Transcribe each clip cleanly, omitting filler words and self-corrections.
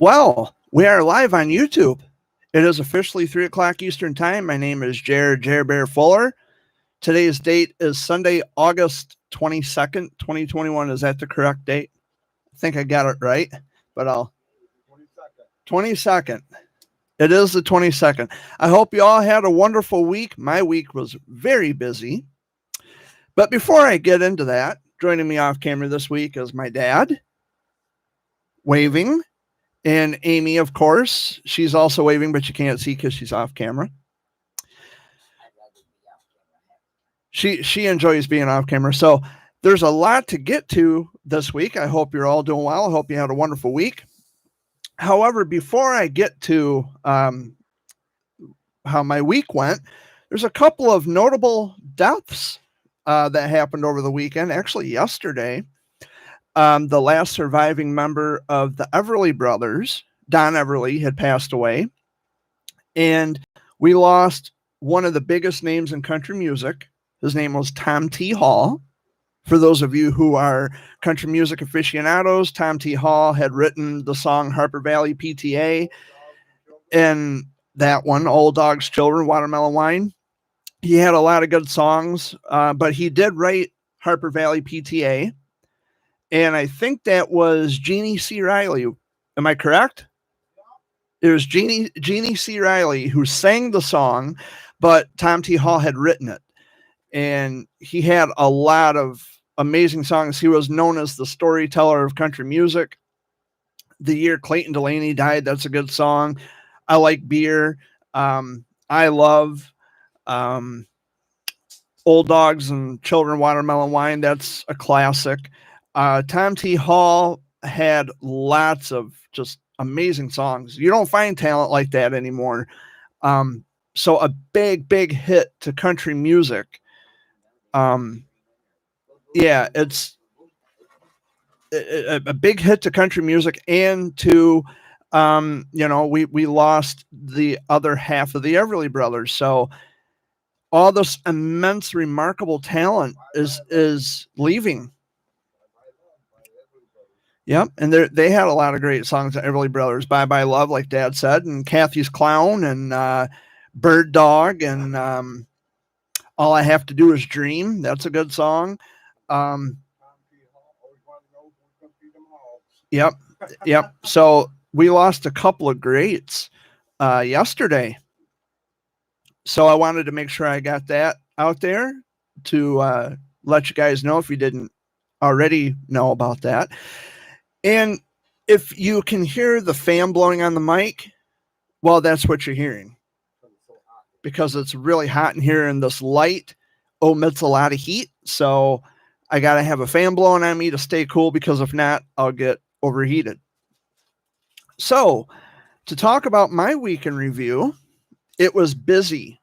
Well, we are live on YouTube. It is officially 3 o'clock Eastern Time. My name is Jared Bear Fuller. Today's date is Sunday, August 22nd, 2021. Is that the correct date? I think I got it right, but 22nd. It is the 22nd. I hope you all had a wonderful week. My week was very busy. But before I get into that, joining me off camera this week is my dad, waving. And Amy, of course, she's also waving, but you can't see because she's off camera. She enjoys being off camera. So there's a lot to get to this week. I hope you're all doing well. I hope you had a wonderful week. However, before I get to how my week went, there's a couple of notable deaths that happened over the weekend. Actually, yesterday. The last surviving member of the Everly Brothers, Don Everly, had passed away. And we lost one of the biggest names in country music. His name was Tom T. Hall. For those of you who are country music aficionados, Tom T. Hall had written the song Harper Valley PTA. And that one, Old Dogs, Children, Watermelon Wine. He had a lot of good songs, but he did write Harper Valley PTA. And I think that was Jeannie C. Riley. Am I correct? It was Jeannie C. Riley who sang the song, but Tom T. Hall had written it. And he had a lot of amazing songs. He was known as the storyteller of country music. The year Clayton Delaney died, that's a good song. I Like Beer. I Love. Old Dogs and Children, Watermelon Wine. That's a classic. Tom T. Hall had lots of just amazing songs. You don't find talent like that anymore. So a big hit to country music. Yeah, it's a big hit to country music and to, we lost the other half of the Everly Brothers. So all this immense, remarkable talent is leaving. Yep, and they had a lot of great songs, the Everly Brothers. Bye Bye Love, like Dad said, and Kathy's Clown, and Bird Dog, and All I Have to Do Is Dream. That's a good song. Yep. So we lost a couple of greats yesterday. So I wanted to make sure I got that out there to let you guys know if you didn't already know about that. And if you can hear the fan blowing on the mic, well, that's what you're hearing. Because it's really hot in here, and this light omits a lot of heat. So I got to have a fan blowing on me to stay cool, because if not, I'll get overheated. So to talk about my week in review, it was busy.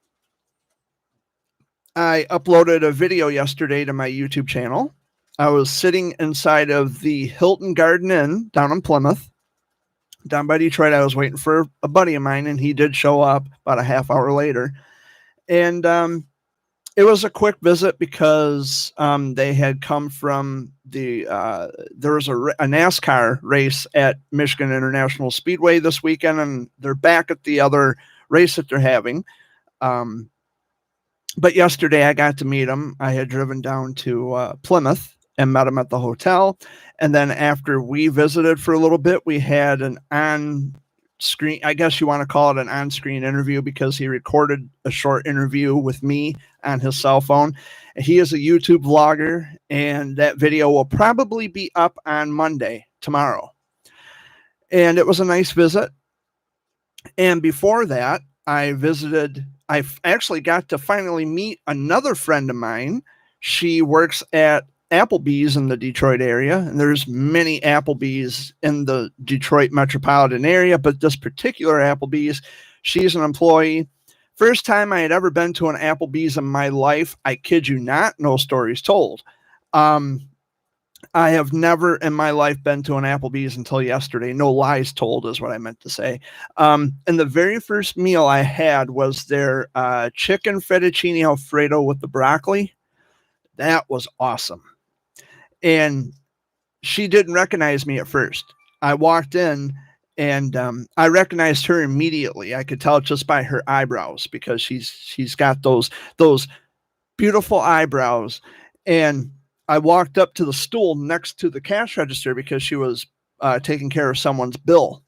I uploaded a video yesterday to my YouTube channel. I was sitting inside of the Hilton Garden Inn down in Plymouth, down by Detroit. I was waiting for a buddy of mine, and he did show up about a half hour later. And it was a quick visit because they had come from there was a NASCAR race at Michigan International Speedway this weekend, and they're back at the other race that they're having. But yesterday I got to meet them. I had driven down to Plymouth and met him at the hotel. And then after we visited for a little bit, we had an on-screen, I guess you want to call it an on-screen interview, because he recorded a short interview with me on his cell phone. He is a YouTube vlogger, and that video will probably be up on Monday, tomorrow. And it was a nice visit. And before that, I actually got to finally meet another friend of mine. She works at Applebee's in the Detroit area, and there's many Applebee's in the Detroit metropolitan area, but this particular Applebee's, she's an employee. First time I had ever been to an Applebee's in my life. I kid you not, no stories told. I have never in my life been to an Applebee's until yesterday. No lies told is what I meant to say. And the very first meal I had was their chicken fettuccine Alfredo with the broccoli. That was awesome. And she didn't recognize me at first. I walked in and I recognized her immediately. I could tell just by her eyebrows because she's got those beautiful eyebrows. And I walked up to the stool next to the cash register because she was taking care of someone's bill,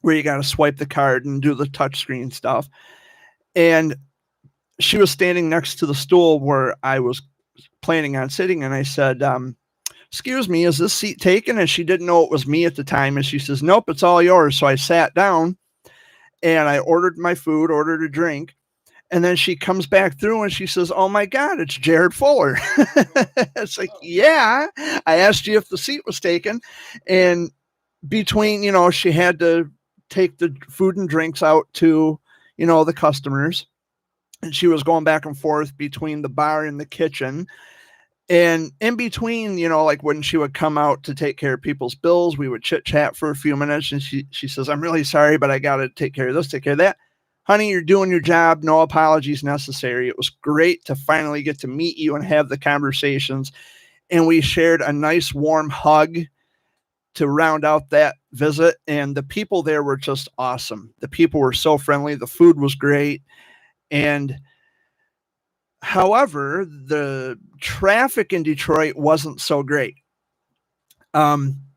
where you got to swipe the card and do the touchscreen stuff. And she was standing next to the stool where I was planning on sitting, and I said, excuse me, is this seat taken? And she didn't know it was me at the time. And she says, nope, it's all yours. So I sat down and I ordered my food, ordered a drink. And then she comes back through and she says, oh my God, it's Jared Fuller. It's like, yeah, I asked you if the seat was taken. And between, she had to take the food and drinks out to, the customers. And she was going back and forth between the bar and the kitchen. And in between, like when she would come out to take care of people's bills, we would chit chat for a few minutes. And she says, I'm really sorry, but I got to take care of this, take care of that. Honey, you're doing your job. No apologies necessary. It was great to finally get to meet you and have the conversations. And we shared a nice warm hug to round out that visit. And the people there were just awesome. The people were so friendly. The food was great. And however, the traffic in Detroit wasn't so great.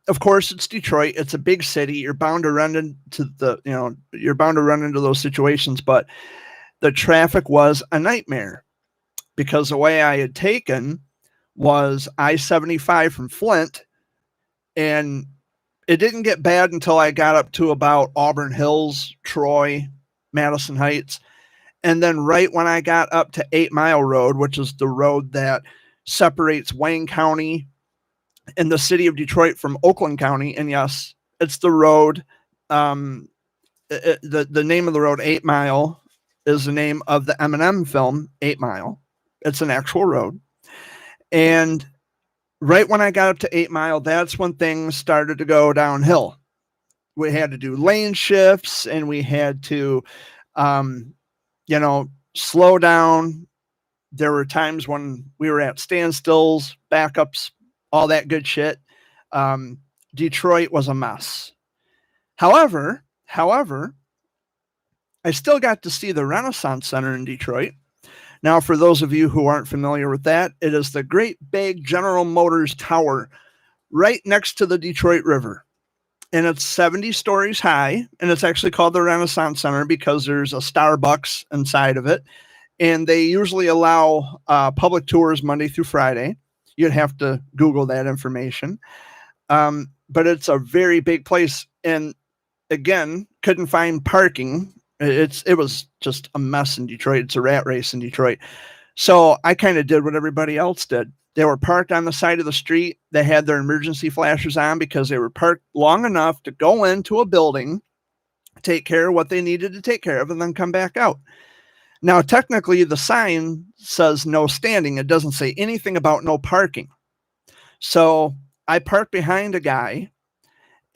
Of course, it's Detroit. It's a big city. You're bound to run into those situations, but the traffic was a nightmare because the way I had taken was I-75 from Flint, and it didn't get bad until I got up to about Auburn Hills, Troy, Madison Heights. And then right when I got up to 8 Mile Road, which is the road that separates Wayne County and the city of Detroit from Oakland County, and yes, it's the road. The name of the road, 8 Mile, is the name of the Eminem film, 8 Mile. It's an actual road. And right when I got up to 8 Mile, that's when things started to go downhill. We had to do lane shifts, and we had to slow down. There were times when we were at standstills, backups, all that good shit. Detroit was a mess. However, I still got to see the Renaissance Center in Detroit. Now, for those of you who aren't familiar with that, it is the great big General Motors tower right next to the Detroit River. And it's 70 stories high, and it's actually called the Renaissance Center because there's a Starbucks inside of it. And they usually allow public tours Monday through Friday. You'd have to Google that information. But it's a very big place. And again, couldn't find parking. It was just a mess in Detroit. It's a rat race in Detroit. So I kind of did what everybody else did. They were parked on the side of the street. They had their emergency flashers on because they were parked long enough to go into a building, take care of what they needed to take care of, and then come back out. Now, technically, the sign says no standing. It doesn't say anything about no parking. So I parked behind a guy,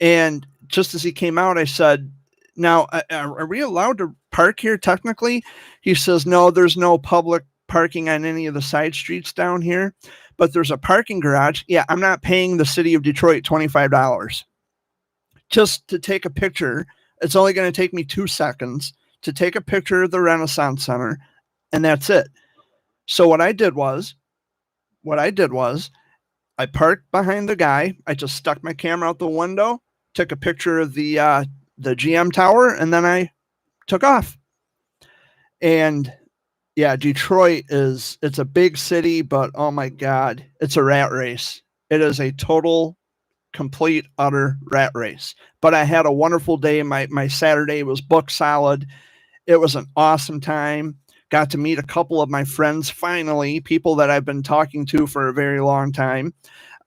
and just as he came out, I said, now, are we allowed to park here technically? He says, no, there's no public parking on any of the side streets down here, but there's a parking garage. Yeah, I'm not paying the city of Detroit $25 just to take a picture. It's only going to take me 2 seconds to take a picture of the Renaissance Center, and that's it. So what I did was I parked behind the guy. I just stuck my camera out the window, took a picture of the GM tower, and then I took off. And yeah, Detroit it's a big city, but oh my God, it's a rat race. It is a total, complete, utter rat race. But I had a wonderful day. My Saturday was booked solid. It was an awesome time. Got to meet a couple of my friends, finally, people that I've been talking to for a very long time.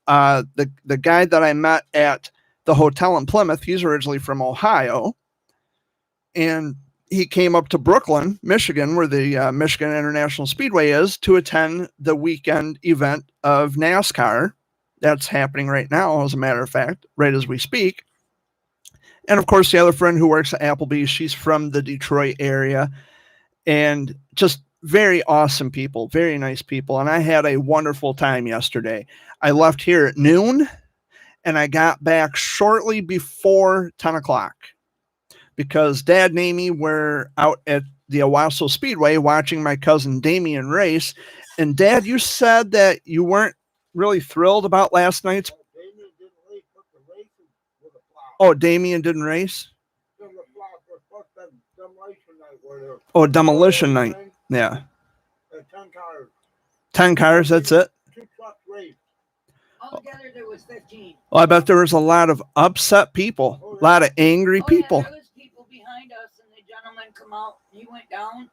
The guy that I met at the hotel in Plymouth, he's originally from Ohio. And he came up to Brooklyn, Michigan, where the Michigan International Speedway is, to attend the weekend event of NASCAR. That's happening right now, as a matter of fact, right as we speak. And of course, the other friend who works at Applebee's, she's from the Detroit area, and just very awesome people, very nice people. And I had a wonderful time yesterday. I left here at noon, and I got back shortly before 10 o'clock because Dad and Amy were out at the Owasso Speedway watching my cousin Damien race. And Dad, you said that you weren't really thrilled about last night's. Oh, Damien didn't race? Oh, demolition night. Yeah. 10 cars, that's it? Altogether, there was 15. Well, I bet there was a lot of upset people, a lot of angry people. Yeah, there was people behind us, and the gentleman come out. He went down,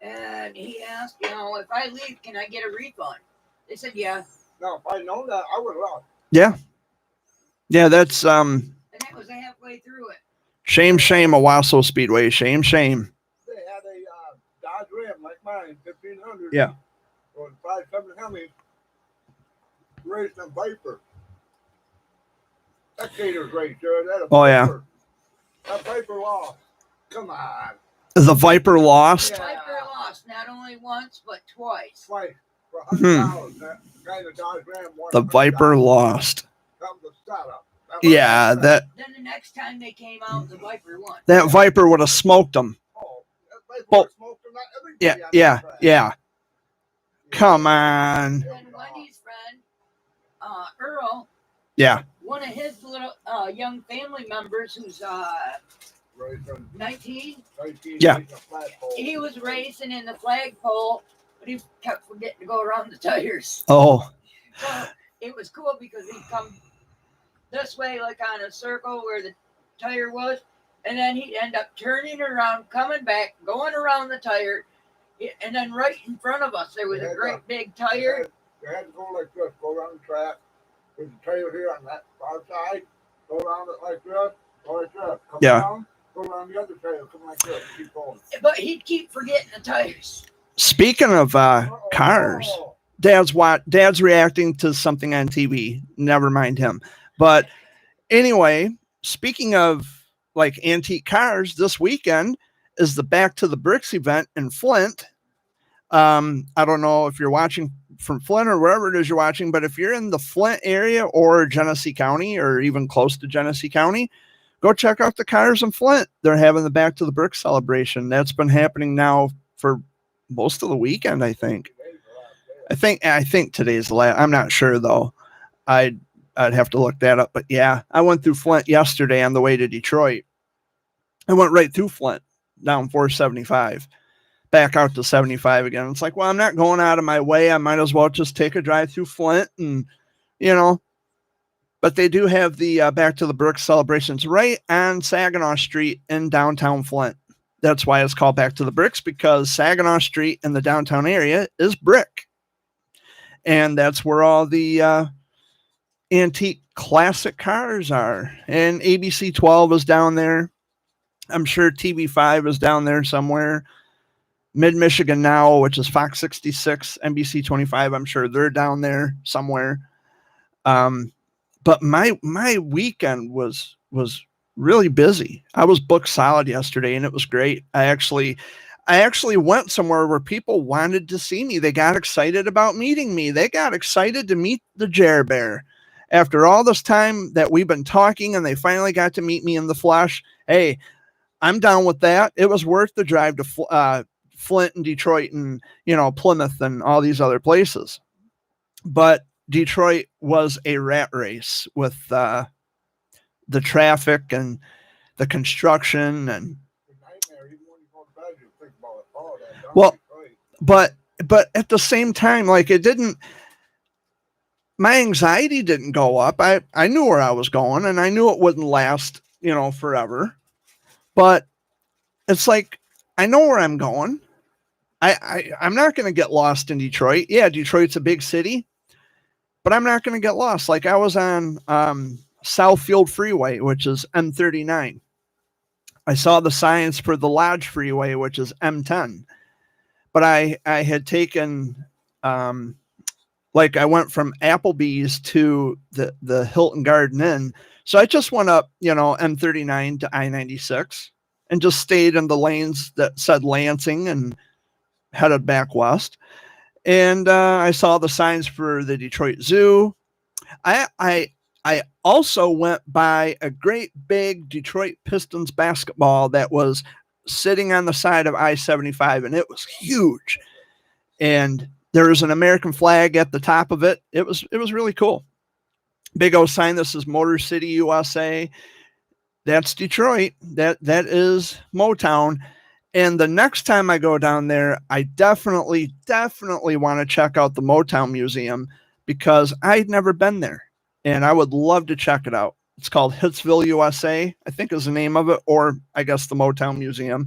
and he asked, if I leave, can I get a refund? They said, yeah. No, if I'd known that, I would have left. Yeah. Yeah, that's And that was halfway through it. shame, Owasso Speedway. Shame. They had a Dodge Ram like mine, 1500. Yeah. Or 570 Hemi, racing a Viper. Spectators race, that Oh, yeah. That Viper lost. Come on. The Viper lost. Yeah. Viper lost not only once, but twice. Twice for $100. That guy in the Dodge Ram won. The Viper $100. lost. That was a setup. That was Yeah, a setup. that Then the next time they came out, the Viper won. Viper would have smoked them. Oh, that Viper Oh. smoked him, everybody Yeah, on yeah, that track. yeah. Come on. Then Wendy's friend, Earl, Yeah. one of his little young family members who's Racing 19, 19, Yeah. racing a flagpole. he was racing in the flagpole, but he kept forgetting to go around the tires. Oh, So it was cool because he'd come this way, like on a circle where the tire was, and then he'd end up turning around, coming back, going around the tire, and then right in front of us there was a great big tire. You had to go like this, go around the track. There's a trailer here on that far side. Go around it like this, go like this. Come Yeah. down, go around the other trailer, come like this, keep going. But he'd keep forgetting the tires. speaking of cars, Oh, Dad's reacting to something on TV. Never mind him. But anyway, speaking of like antique cars, this weekend is the Back to the Bricks event in Flint. I don't know if you're watching from Flint or wherever it is you're watching, but if you're in the Flint area or Genesee County or even close to Genesee County, go check out the cars in Flint. They're having the Back to the Bricks celebration. That's been happening now for most of the weekend, I think. I think today's the last. I'm not sure though. I'd have to look that up. But yeah, I went through Flint yesterday on the way to Detroit. I went right through Flint down 475, back out to 75 again. It's like, well, I'm not going out of my way. I might as well just take a drive through Flint and, But they do have the Back to the Bricks celebrations right on Saginaw Street in downtown Flint. That's why it's called Back to the Bricks, because Saginaw Street in the downtown area is brick. And that's where all the antique classic cars are. And ABC 12 is down there. I'm sure TV5 is down there somewhere. Mid-Michigan Now, which is Fox 66, NBC 25, I'm sure they're down there somewhere. But my weekend was really busy. I was booked solid yesterday, and it was great. I actually went somewhere where people wanted to see me. They got excited about meeting me. They got excited to meet the Jer Bear. After all this time that we've been talking, and they finally got to meet me in the flesh. Hey, I'm down with that. It was worth the drive to Flint and Detroit and, Plymouth and all these other places. But Detroit was a rat race with the traffic and the construction and well, but at the same time, like my anxiety didn't go up. I knew where I was going, and I knew it wouldn't last, forever. But it's like, I know where I'm going. I'm not going to get lost in Detroit. Yeah, Detroit's a big city, but I'm not going to get lost. Like I was on Southfield Freeway, which is M39. I saw the signs for the Lodge Freeway, which is M10. But I had taken, I went from Applebee's to the Hilton Garden Inn. So I just went up, M39 to I-96 and just stayed in the lanes that said Lansing and headed back west. And I saw the signs for the Detroit Zoo. I I also went by a great big Detroit Pistons basketball that was sitting on the side of I-75, and it was huge. And there was an American flag at the top of it. It was really cool. Big old sign. This is Motor City, USA. That's Detroit. That is Motown. And the next time I go down there, I definitely want to check out the Motown Museum because I'd never been there. And I would love to check it out. It's called Hitsville, USA, I think is the name of it, or I guess the Motown Museum.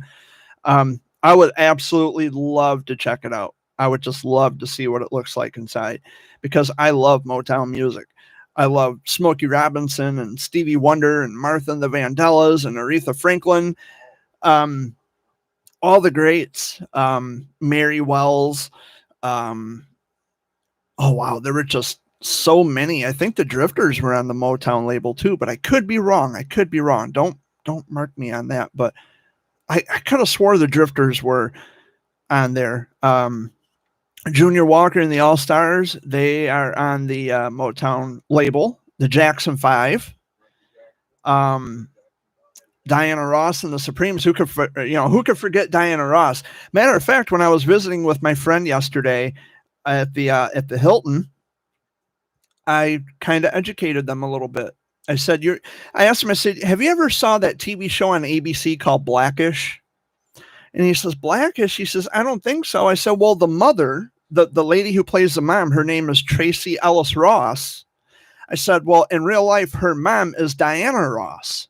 I would absolutely love to check it out. I would just love to see what it looks like inside because I love Motown music. I love Smokey Robinson and Stevie Wonder and Martha and the Vandellas and Aretha Franklin. All the greats. Mary Wells. Oh, wow. There were just so many. I think the Drifters were on the Motown label too, but I could be wrong. Don't mark me on that. But I could have swore the Drifters were on there. Junior Walker and the All-Stars, they are on the Motown label. The Jackson 5. Diana Ross and the Supremes. Who could forget Diana Ross? Matter of fact, when I was visiting with my friend yesterday at the Hilton, I kind of educated them a little bit. I said, I asked him, I said, have you ever saw that TV show on ABC called Blackish? And he says, Blackish? He says, I don't think so. I said, well, the mother, the lady who plays the mom, her name is Tracy Ellis Ross. I said, well, in real life, her mom is Diana Ross.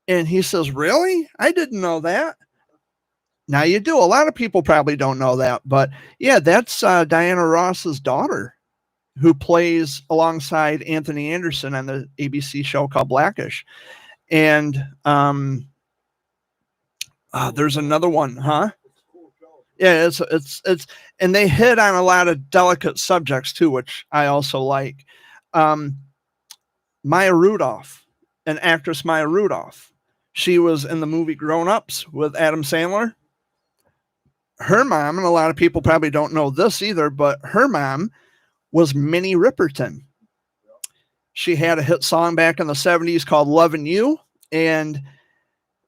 And he says, really? I didn't know that. Now you do. A lot of people probably don't know that. But yeah, that's Diana Ross's daughter, who plays alongside Anthony Anderson on the ABC show called Blackish. And there's another one, huh? Yeah, it's and they hit on a lot of delicate subjects too, which I also like. Maya Rudolph, an actress, Maya Rudolph. She was in the movie Grown Ups with Adam Sandler. Her mom, and a lot of people probably don't know this either, but her mom was Minnie Riperton. She had a hit song back in the 70s called Lovin' You, and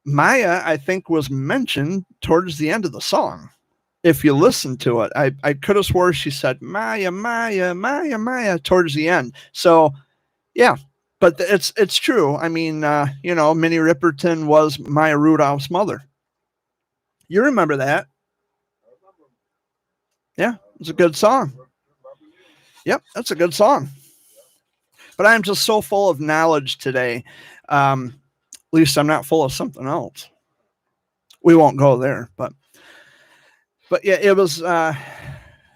Maya, I think, was mentioned towards the end of the song. If you listen to it, I could have swore she said Maya, Maya, Maya, Maya towards the end. So, yeah, but it's true. I mean, Minnie Riperton was Maya Rudolph's mother. You remember that? Yeah, it's a good song. Yep, that's a good song. But I'm just so full of knowledge today. At least I'm not full of something else. We won't go there, but yeah, it was a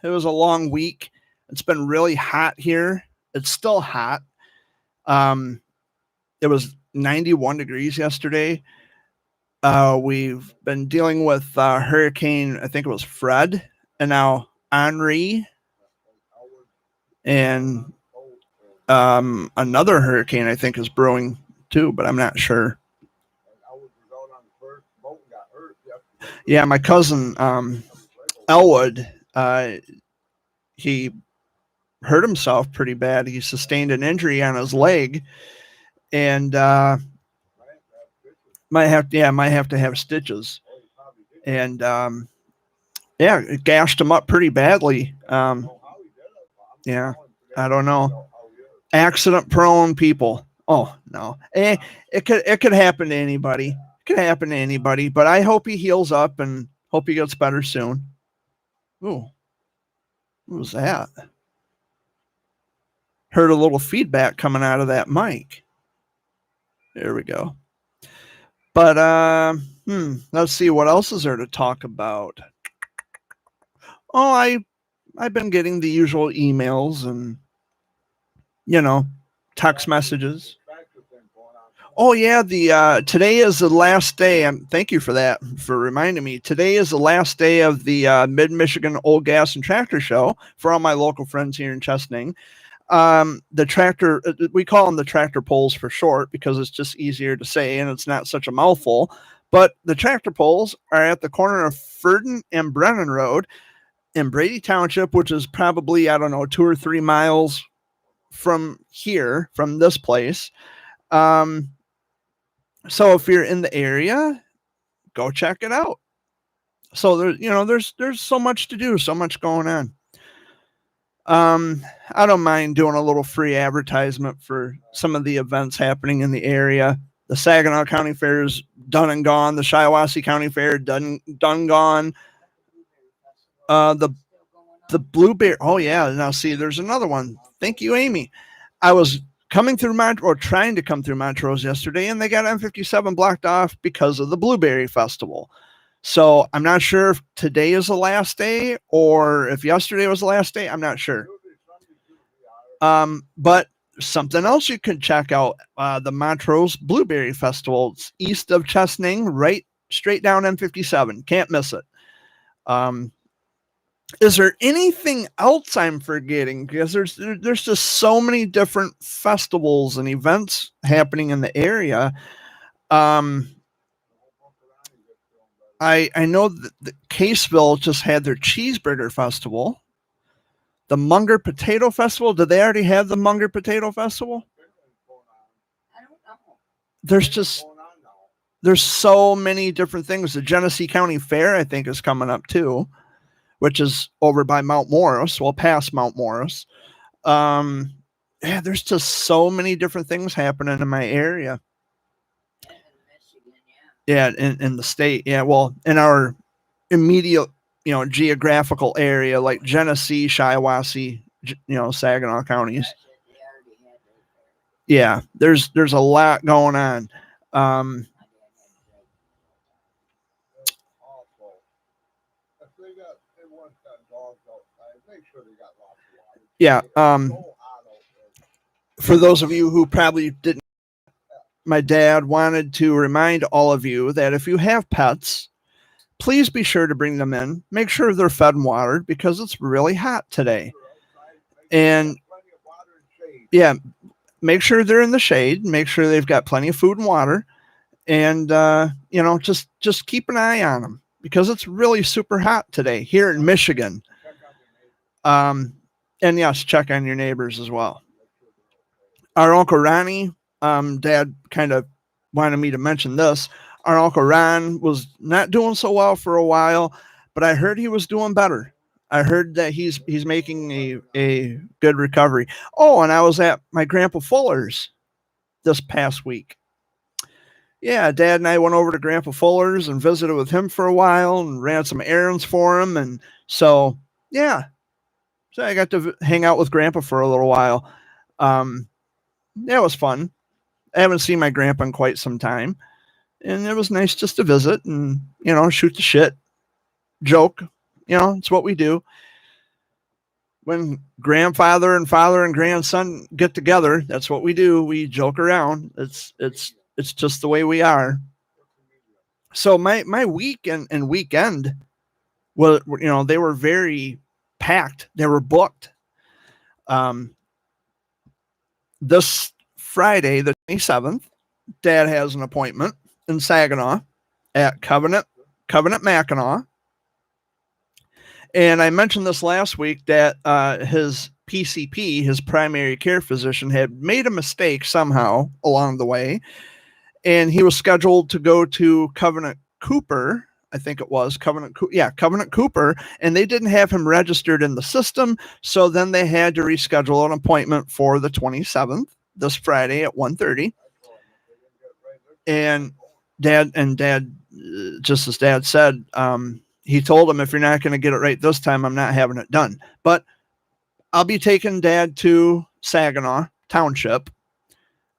long week. It's been really hot here. It's still hot. It was 91 degrees yesterday. We've been dealing with Hurricane, I think it was Fred, and now Henri, and another hurricane I think is brewing too, but I'm not sure. Yeah, my cousin Elwood, he hurt himself pretty bad. He sustained an injury on his leg, and might have to have stitches. And it gashed him up pretty badly. Yeah, I don't know. Accident prone people. Oh no, it could happen to anybody. It could happen to anybody. But I hope he heals up and hope he gets better soon. Ooh, what was that? Heard a little feedback coming out of that mic. There we go. But let's see, what else is there to talk about? Oh, I've been getting the usual emails and text messages. Oh yeah, today is the last day. Thank you for that, for reminding me. Today is the last day of the Mid-Michigan Old Gas and Tractor Show for all my local friends here in Chesaning. The tractor, we call them the tractor pulls for short because it's just easier to say and it's not such a mouthful. But the tractor pulls are at the corner of Ferdin and Brennan Road in Brady Township, which is probably, 2 or 3 miles from here, from this place. So if you're in the area, go check it out. So there's so much to do, so much going on. I don't mind doing a little free advertisement for some of the events happening in the area. The Saginaw County Fair is done and gone. The Shiawassee County Fair done gone. The Blueberry. Oh yeah. Now see, there's another one. Thank you, Amy. I was coming through trying to come through Montrose yesterday, and they got M57 blocked off because of the Blueberry Festival. So I'm not sure if today is the last day or if yesterday was the last day. I'm not sure. But something else you can check out, the Montrose Blueberry Festival. It's east of Chesaning, right straight down M57. Can't miss it. Is there anything else I'm forgetting? Because there's just so many different festivals and events happening in the area. I know that Caseville just had their cheeseburger festival. The Munger Potato Festival. Did they already have the Munger Potato Festival? I don't know. There's so many different things. The Genesee County Fair, I think, is coming up too, which is over by Mount Morris, well past Mount Morris. Yeah, there's just so many different things happening in my area. Yeah, in the state. Yeah, well, in our immediate, geographical area, like Genesee, Shiawassee, Saginaw counties. Yeah, there's a lot going on. Yeah. For those of you who probably didn't, my dad wanted to remind all of you that if you have pets, please be sure to bring them in. Make sure they're fed and watered because it's really hot today. And yeah, make sure they're in the shade. Make sure they've got plenty of food and water. And, just keep an eye on them because it's really super hot today here in Michigan. And yes, check on your neighbors as well. Our Uncle Ronnie, Dad kind of wanted me to mention this. Our Uncle Ron was not doing so well for a while, but I heard he was doing better. I heard that he's making a good recovery. Oh, and I was at my Grandpa Fuller's this past week. Yeah, Dad and I went over to Grandpa Fuller's and visited with him for a while and ran some errands for him. And so, yeah. So I got to hang out with Grandpa for a little while. It was fun. I haven't seen my grandpa in quite some time. And it was nice just to visit and, shoot the shit, joke. It's what we do. When grandfather and father and grandson get together, that's what we do. We joke around. It's just the way we are. So my week and weekend was, they were very packed. They were booked. This Friday, the 27th, Dad has an appointment in Saginaw at Covenant Mackinac. And I mentioned this last week that his PCP, his primary care physician, had made a mistake somehow along the way. And he was scheduled to go to Covenant Cooper. I think it was Covenant Cooper. And they didn't have him registered in the system. So then they had to reschedule an appointment for the 27th, this Friday at 1:30. And Dad, just as Dad said, he told him, if you're not going to get it right this time, I'm not having it done. But I'll be taking Dad to Saginaw Township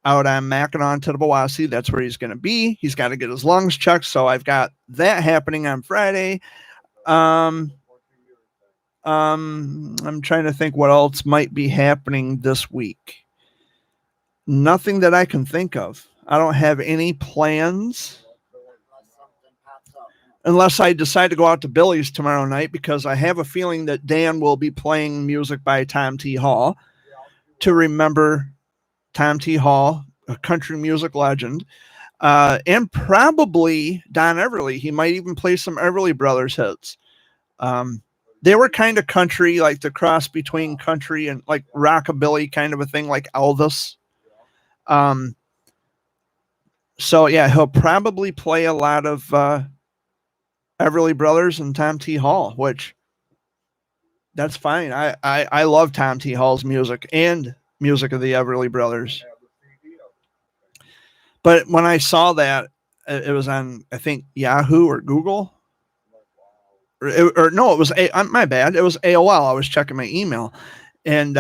out on Mackinac to the Tittabawassee. That's where he's going to be. He's got to get his lungs checked. So I've got that happening on Friday. I'm trying to think what else might be happening this week. Nothing that I can think of. I don't have any plans. Unless I decide to go out to Billy's tomorrow night, because I have a feeling that Dan will be playing music by Tom T. Hall to remember Tom T. Hall, a country music legend, and probably Don Everly. He might even play some Everly Brothers hits. They were kind of country, like the cross between country and like rockabilly kind of a thing, like Elvis. So yeah, he'll probably play a lot of Everly Brothers and Tom T. Hall, which that's fine. I love Tom T. Hall's music and music of the Everly Brothers. But when I saw that, it was on, I think, Yahoo or Google. Or no, it was my bad. It was AOL. I was checking my email, and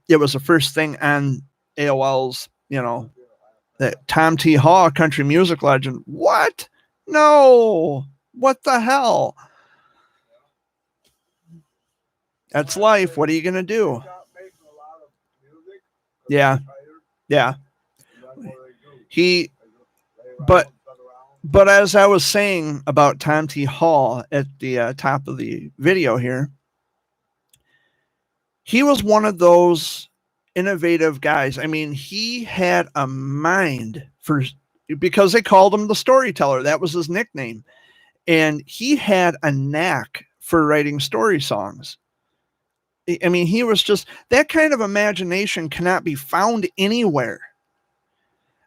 it was the first thing on AOL's, that Tom T. Hall, country music legend. What? No. What the hell? That's life. What are you gonna do? Yeah. Yeah. But as I was saying about Tom T. Hall at the top of the video here, he was one of those innovative guys. I mean, he had a mind because they called him the storyteller. That was his nickname. And he had a knack for writing story songs. I mean, he was just, that kind of imagination cannot be found anywhere.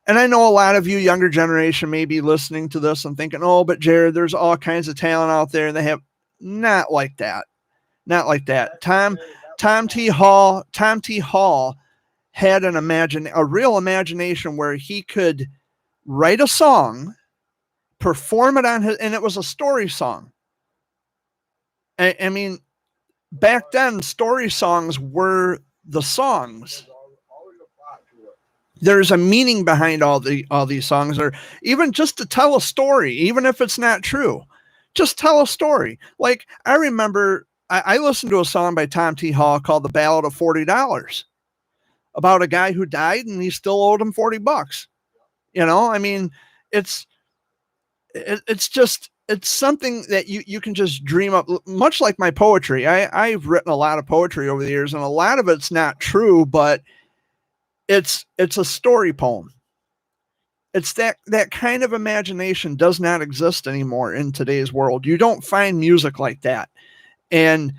And I know a lot of you younger generation may be listening to this and thinking, oh, but Jared, there's all kinds of talent out there. And they have not like that. Not like that. Tom T. Hall had a real imagination where he could write a song, perform it and it was a story song. I mean, back then, story songs were the songs. There's a meaning behind all these songs, or even just to tell a story, even if it's not true, just tell a story. Like I remember, I listened to a song by Tom T. Hall called "The Ballad of $40," about a guy who died and he still owed him $40. I mean, it's something that you can just dream up, much like my poetry. I've written a lot of poetry over the years, and a lot of it's not true, but it's a story poem. It's that kind of imagination does not exist anymore in today's world. You don't find music like that. And,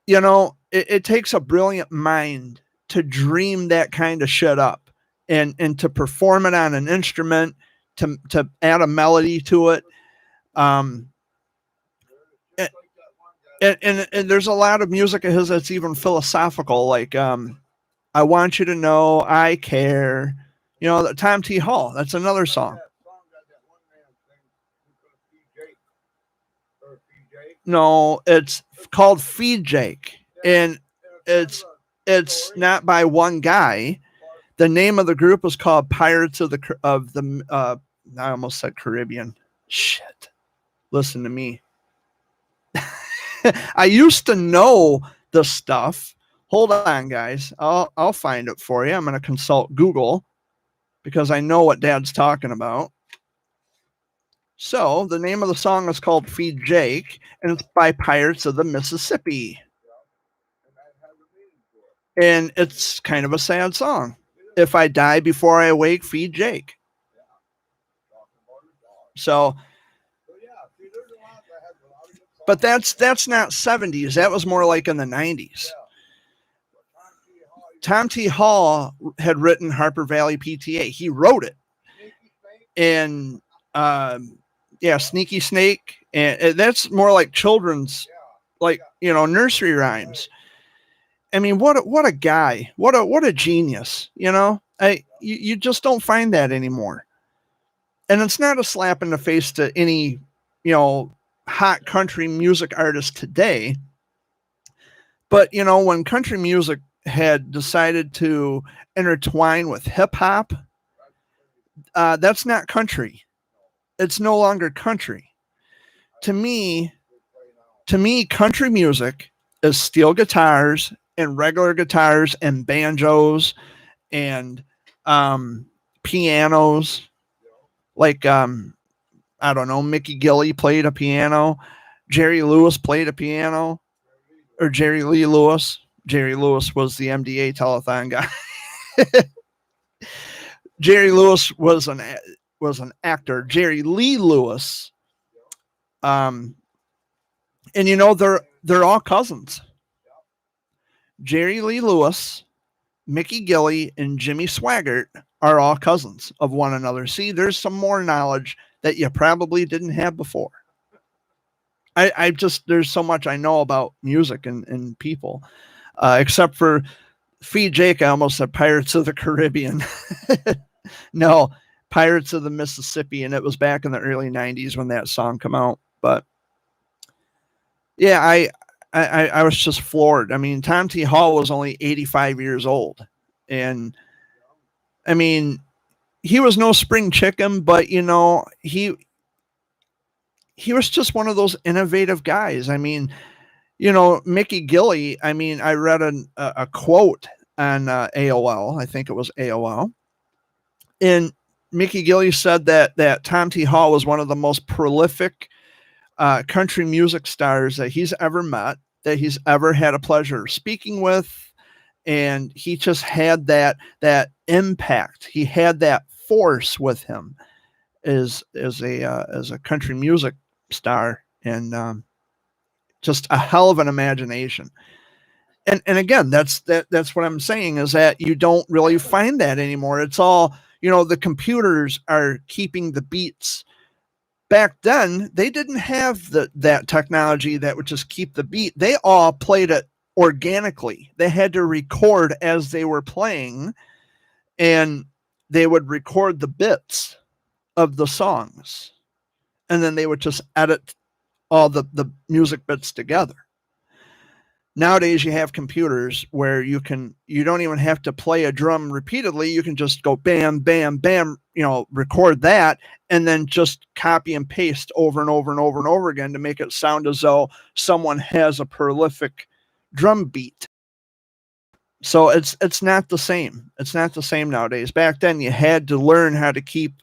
it takes a brilliant mind to dream that kind of shit up and to perform it on an instrument, to add a melody to it. And there's a lot of music of his that's even philosophical, like I Want You to Know I Care. Tom T. Hall, that's another song. No, it's called Feed Jake, and it's not by one guy. The name of the group is called Pirates of the I almost said Caribbean. Shit. Listen to me. I used to know the stuff. Hold on, guys. I'll find it for you. I'm going to consult Google because I know what Dad's talking about. So the name of the song is called Feed Jake, and it's by Pirates of the Mississippi. And it's kind of a sad song. If I die before I awake, feed Jake. So, but that's not 70s. That was more like in the 90s. Tom T. Hall had written Harper Valley PTA. He wrote it. And Sneaky Snake. And that's more like children's, like, nursery rhymes. I mean, what a guy. What a genius. You just don't find that anymore. And it's not a slap in the face to any, hot country music artist today. But, when country music had decided to intertwine with hip hop, that's not country. It's no longer country. To me, country music is steel guitars and regular guitars and banjos and pianos. Like, I don't know, Mickey Gilley played a piano. Jerry Lewis played a piano. Or Jerry Lee Lewis. Jerry Lewis was the MDA telethon guy. Jerry Lewis was an actor. Jerry Lee Lewis. And they're they're all cousins. Jerry Lee Lewis, Mickey Gilley, and Jimmy Swaggart are all cousins of one another. See, there's some more knowledge that you probably didn't have before. I just, there's so much I know about music and people, except for Fee Jake. I almost said Pirates of the Caribbean. No, Pirates of the Mississippi. And it was back in the early 90s when that song came out. But yeah, I was just floored. I mean, Tom T. Hall was only 85 years old. And I mean, he was no spring chicken, but you know, he was just one of those innovative guys. I mean, you know, Mickey Gilley, I mean, I read a quote on AOL. I think it was AOL. And Mickey Gilley said that Tom T. Hall was one of the most prolific country music stars that he's ever met, that he's ever had a pleasure speaking with. And he just had that impact. He had that force with him as a country music star, and just a hell of an imagination. And again, that's what I'm saying, is that you don't really find that anymore. It's all, you know, the computers are keeping the beats. Back then, they didn't have that technology that would just keep the beat. They all played it organically. They had to record as they were playing, and they would record the bits of the songs, and then they would just edit all the music bits together. Nowadays, you have computers where you don't even have to play a drum repeatedly. You can just go bam, bam, bam, you know, record that, and then just copy and paste over and over and over and over again to make it sound as though someone has a prolific drum beat. So it's not the same. It's not the same nowadays. Back then, you had to learn how to keep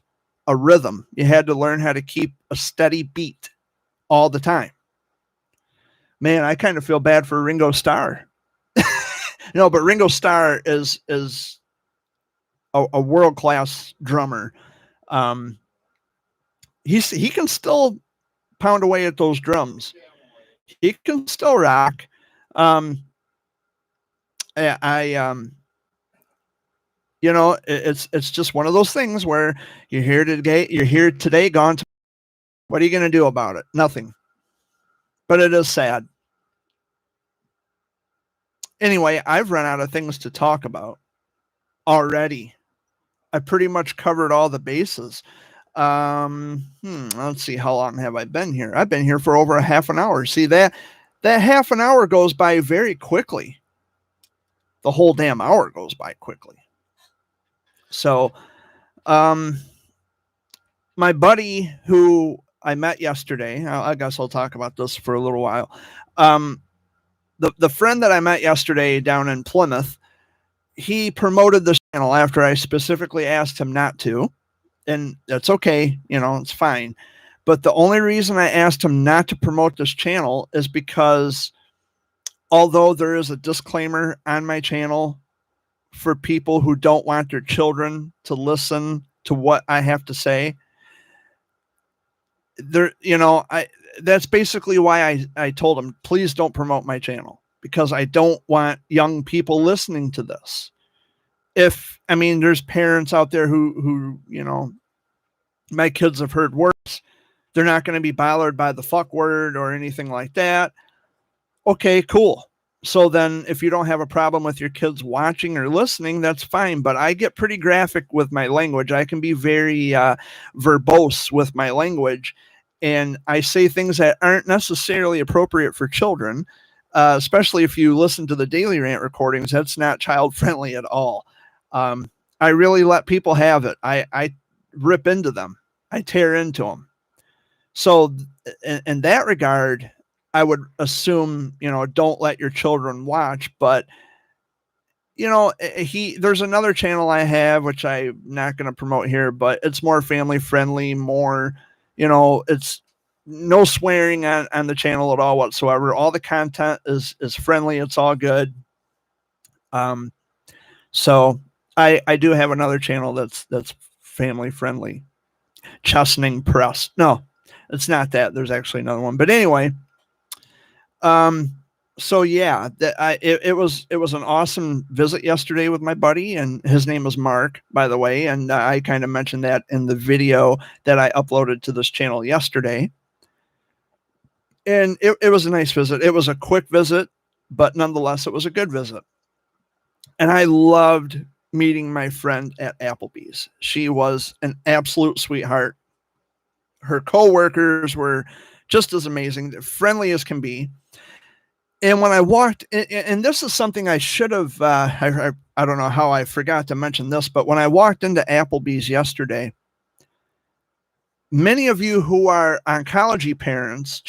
a rhythm. You had to learn how to keep a steady beat all the time. Man, I kind of feel bad for Ringo Starr. No, but Ringo Starr is a world-class drummer. He can still pound away at those drums. He can still rock. You know, it's just one of those things where you're here today, gone tomorrow. What are you going to do about it? Nothing. But it is sad. Anyway, I've run out of things to talk about already. I pretty much covered all the bases. Let's see, how long have I been here? I've been here for over a half an hour. See, that half an hour goes by very quickly. The whole damn hour goes by quickly. So, my buddy who I met yesterday, I guess I'll talk about this for a little while. The friend that I met yesterday down in Plymouth, he promoted the channel after I specifically asked him not to. And that's okay, you know, it's fine. But the only reason I asked him not to promote this channel is because although there is a disclaimer on my channel for people who don't want their children to listen to what I have to say, there, you know, that's basically why I told him, please don't promote my channel, because I don't want young people listening to this. There's parents out there who, you know, my kids have heard words. They're not going to be bothered by the fuck word or anything like that. Okay, cool. So then if you don't have a problem with your kids watching or listening, that's fine. But I get pretty graphic with my language. I can be very verbose with my language. And I say things that aren't necessarily appropriate for children, especially if you listen to the Daily Rant recordings. That's not child-friendly at all. I really let people have it. I rip into them. I tear into them. So in that regard, I would assume, you know, don't let your children watch. But, you know, there's another channel I have, which I'm not going to promote here, but it's more family friendly, more, you know, it's no swearing on the channel at all whatsoever. All the content is friendly. It's all good. So I do have another channel that's family friendly. Chesning Press. No, it's not that. There's actually another one. But anyway, So yeah, it was an awesome visit yesterday with my buddy, and his name is Mark, by the way, and I kind of mentioned that in the video that I uploaded to this channel yesterday. And it was a nice visit. It was a quick visit, but nonetheless, it was a good visit. And I loved meeting my friend at Applebee's. She was an absolute sweetheart. Her coworkers were just as amazing, friendly as can be. And when I walked, and this is something I should have, I don't know how I forgot to mention this, but when I walked into Applebee's yesterday, many of you who are oncology parents,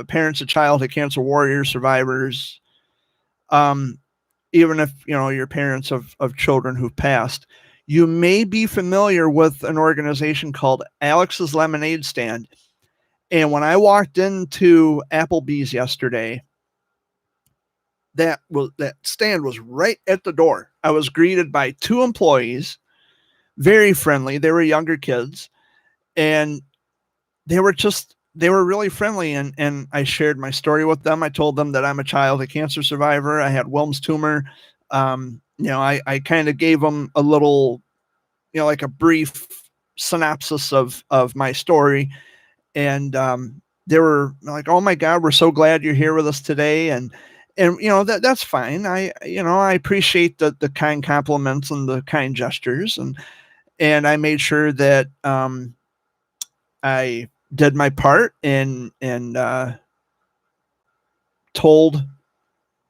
parents of childhood cancer warriors, survivors, even if you know you're parents of children who've passed, you may be familiar with an organization called Alex's Lemonade Stand. And when I walked into Applebee's yesterday, that stand was right at the door. I was greeted by two employees, very friendly. They were younger kids, and they were really friendly. And I shared my story with them. I told them that I'm a childhood cancer survivor. I had Wilms tumor. I kind of gave them a little, like a brief synopsis of my story. And they were like, "Oh my God, we're so glad you're here with us today." And that's fine. I appreciate the kind compliments and the kind gestures, and I made sure that I did my part and told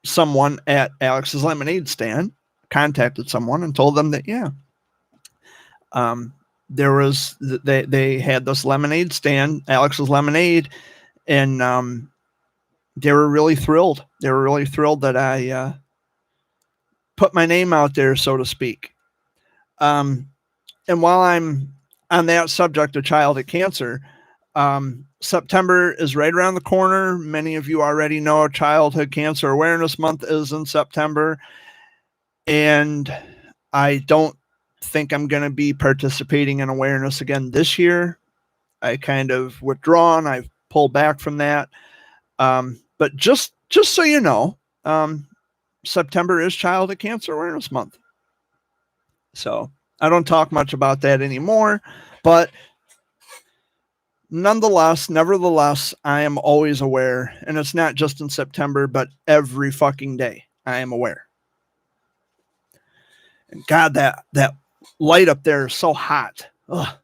someone at Alex's Lemonade Stand, contacted someone and told them that they had this lemonade stand, Alex's Lemonade, and they were really thrilled. They were really thrilled that I put my name out there, so to speak. And while I'm on that subject of childhood cancer, September is right around the corner. Many of you already know Childhood Cancer Awareness Month is in September. And I don't think I'm going to be participating in awareness again this year. I kind of withdrawn. I've pulled back from that. But just so you know, September is Childhood Cancer Awareness Month. So I don't talk much about that anymore, but nevertheless, I am always aware, and it's not just in September, but every fucking day I am aware. And God, that light up there is so hot. Ugh.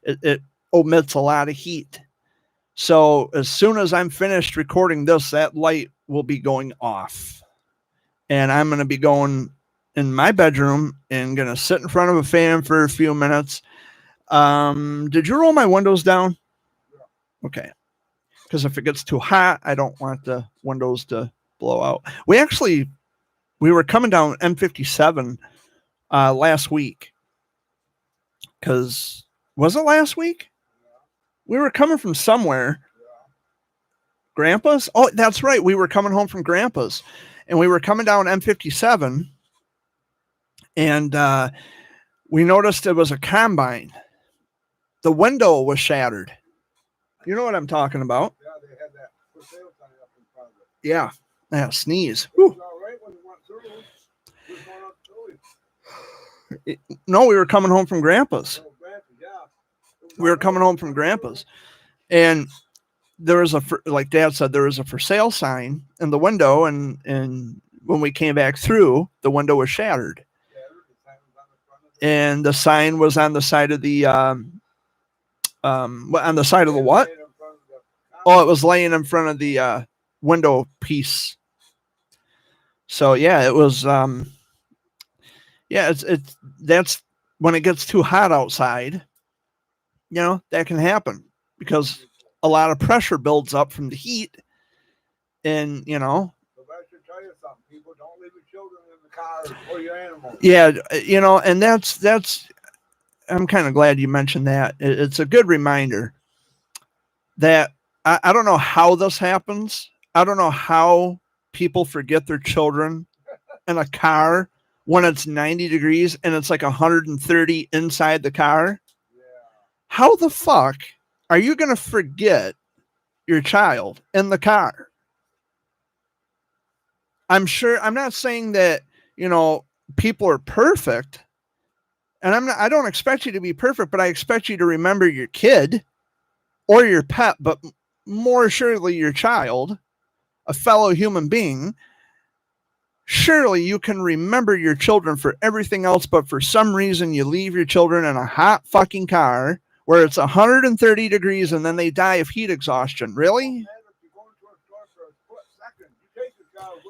It emits a lot of heat. So as soon as I'm finished recording this, that light will be going off. And I'm going to be going in my bedroom and going to sit in front of a fan for a few minutes. Did you roll my windows down? Okay. Because if it gets too hot, I don't want the windows to blow out. We were coming down M57 last week. Because, was it last week? We were coming from somewhere. Grandpa's? Oh, that's right. We were coming home from Grandpa's. And we were coming down M57. And we noticed it was a combine. The window was shattered. You know what I'm talking about? Yeah, they had that for sale sign up in front of it. Yeah. Yeah, sneeze. It Whew. was all right when it went through. Just went up through it. No, we were coming home from Grandpa's. So, Grandpa, yeah. We were coming home from Grandpa's. And there was like Dad said, there was a for sale sign in the window. And when we came back through, the window was shattered. And the sign was on the side of the on the side of the what? Oh, it was laying in front of the window piece. So yeah, it was that's when it gets too hot outside, that can happen because a lot of pressure builds up from the heat. And But I should tell you something. People, don't leave your children in the car or your animals. Yeah, and that's I'm kind of glad you mentioned that. It's a good reminder that I don't know how this happens. I don't know how people forget their children in a car when it's 90 degrees and it's like 130 inside the car. Yeah. How the fuck are you going to forget your child in the car? I'm sure, I'm not saying that, you know, people are perfect. And I don't expect you to be perfect, but I expect you to remember your kid or your pet, but more surely your child, a fellow human being. Surely you can remember your children for everything else, but for some reason you leave your children in a hot fucking car where it's 130 degrees and then they die of heat exhaustion. Really?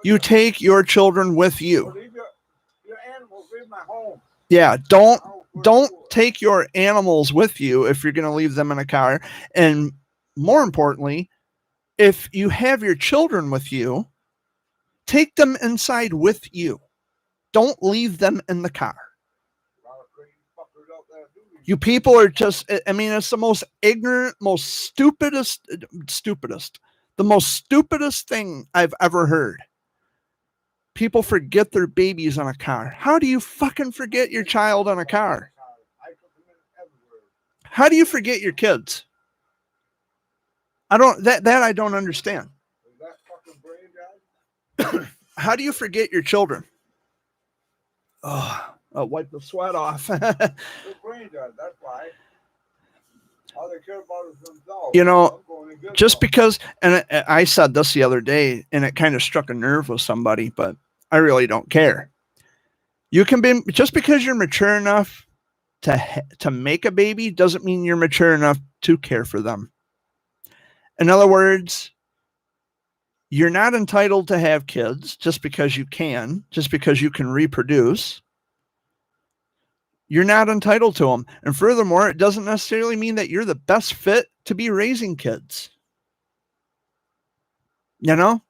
You take your children with you. Your animals in my home. Yeah, don't take your animals with you if you're going to leave them in a car. And more importantly, if you have your children with you, take them inside with you. Don't leave them in the car. You people are just, I mean, it's the most ignorant, the most stupidest thing I've ever heard. People forget their babies in a car. How do you fucking forget your child in a car? How do you forget your kids? I don't understand. How do you forget your children? Oh, I'll wipe the sweat off. That's why. All they care about is themselves. You know, just because, and I said this the other day, and it kind of struck a nerve with somebody, but I really don't care. You can be, just because you're mature enough to make a baby doesn't mean you're mature enough to care for them. In other words, you're not entitled to have kids just because you can reproduce. You're not entitled to them. And furthermore, it doesn't necessarily mean that you're the best fit to be raising kids. You know,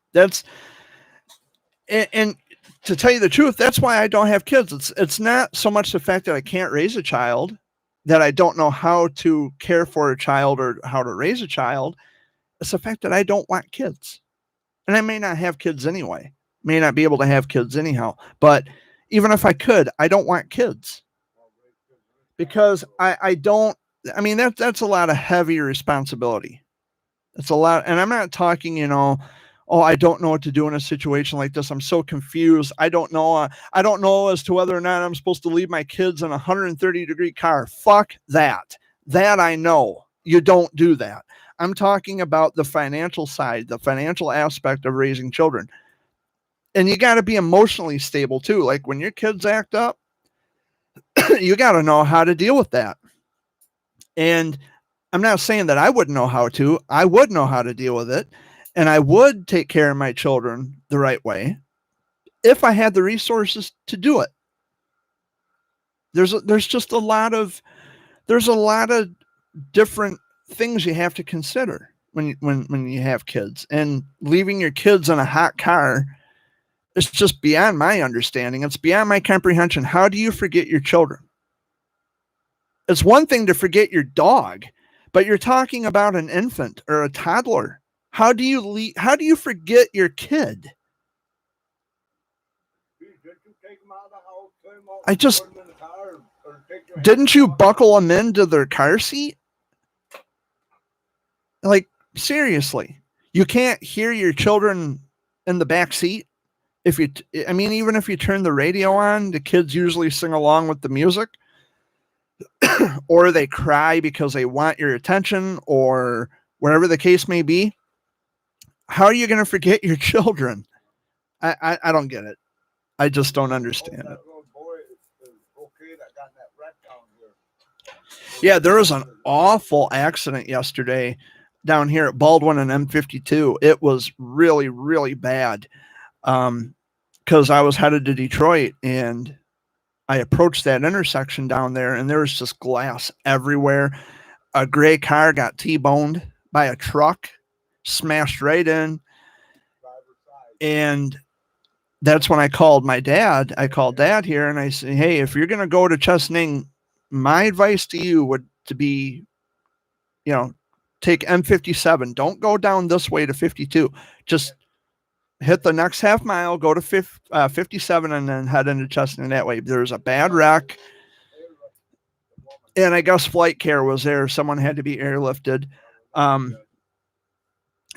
and to tell you the truth, that's why I don't have kids. It's not so much the fact that I can't raise a child, that I don't know how to care for a child or how to raise a child. It's the fact that I don't want kids. And I may not have kids anyway. May not be able to have kids anyhow. But even if I could, I don't want kids. Because I don't, I mean, that's a lot of heavy responsibility. It's a lot. And I'm not talking, you know, oh, I don't know what to do in a situation like this. I'm so confused. I don't know as to whether or not I'm supposed to leave my kids in a 130-degree car. Fuck that. That I know. You don't do that. I'm talking about the financial side, the financial aspect of raising children. And you got to be emotionally stable too. Like when your kids act up, you got to know how to deal with that. And I'm not saying that I wouldn't know how to. I would know how to deal with it. And I would take care of my children the right way if I had the resources to do it. There's a lot of different things you have to consider when you have kids, and leaving your kids in a hot car is just beyond my understanding. It's beyond my comprehension. How do you forget your children? It's one thing to forget your dog, but you're talking about an infant or a toddler. How do you forget your kid? Didn't you buckle them into their car seat? Like, seriously, you can't hear your children in the back seat. Even if you turn the radio on, the kids usually sing along with the music, or they cry because they want your attention, or whatever the case may be. How are you going to forget your children? I don't get it. I just don't understand it. Yeah, there was an awful accident yesterday down here at Baldwin and M52. It was really, really bad. Because I was headed to Detroit, and I approached that intersection down there, and there was just glass everywhere. A gray car got T-boned by a truck, smashed right in. And that's when I called my dad. I called Dad here, and I said, hey, if you're going to go to Chesaning, my advice to you would to be, take M57. Don't go down this way to 52. Just hit the next half mile, go to 57, and then head into Chesaning that way. There's a bad wreck, and I guess flight care was there. Someone had to be airlifted.